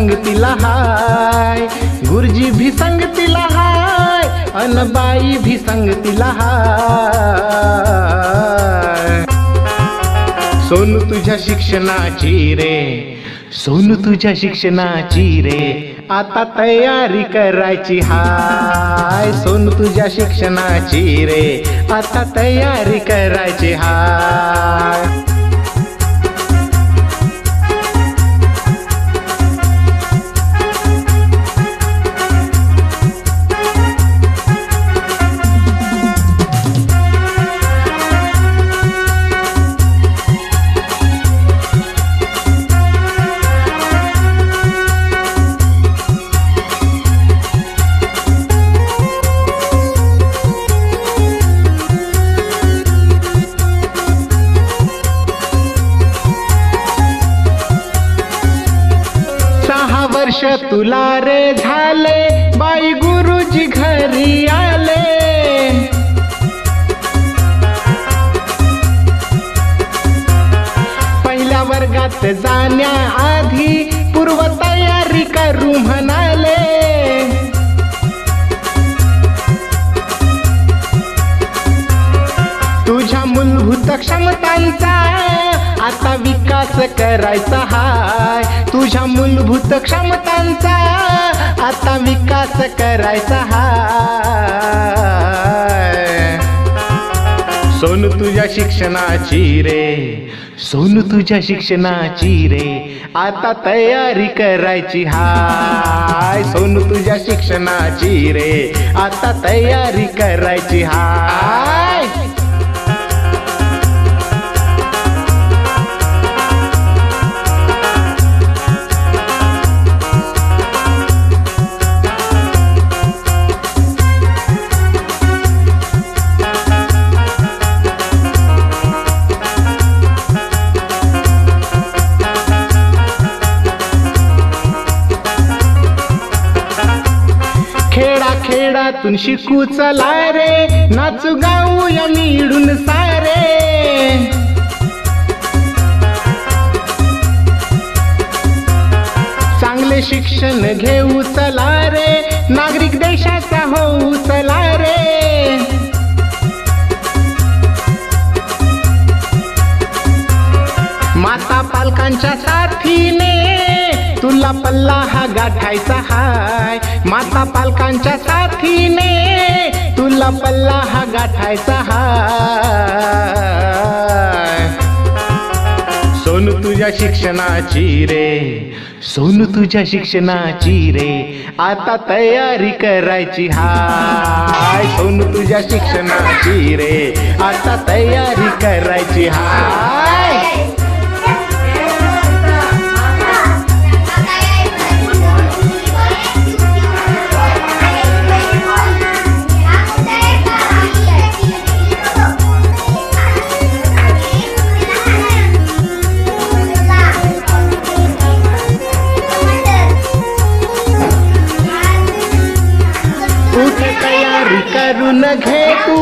संगतीला हाय, गुरुजी भी संगतीला हाय, अन बाई भी संगतीला हाय. सोनू तुझ्या शिक्षणाची रे, सोनू तुझ्या शिक्षणाची रे, आता तयारी करायची हाय. सोनू तुझ्या शिक्षणाची रे, आता तयारी करायची हाय. वर्ष तुला रे झाले, बाई गुरुजी घरी आले. पहिल्या वर्गात जाण्याआधी पूर्व तयारी करू म्हणाले. तुझ्या मूलभूत क्षमतांचा आता विकास करायचा हाय. तुझ्या मूलभूत क्षमतांचा आता विकास करायचा हाय. सोनू तुझ्या शिक्षणाची रे, सोनू तुझ्या शिक्षणाची रे, आता तयारी करायची हाय. सोनू तुझ्या शिक्षणाची रे, आता तयारी करायची हाय. खेळातून शिकू चला रे, नाचू गाऊया मिळून सारे. चांगले शिक्षण घेऊ चला रे, नागरिक देशाचा होऊ चला रे. माता पालकांच्या साथीने तुला पल्ला हा गाठायचा हाय. माता पालकांच्या साथीने तुला पल्ला हा गाठायचा हाय. सोनू तुझ्या शिक्षणाची रे, सोनू तुझ्या शिक्षणाची रे, आता तयारी करायची हाय. सोनू तुझ्या शिक्षणाची रे, आता तयारी करायची हाय. करून घे तू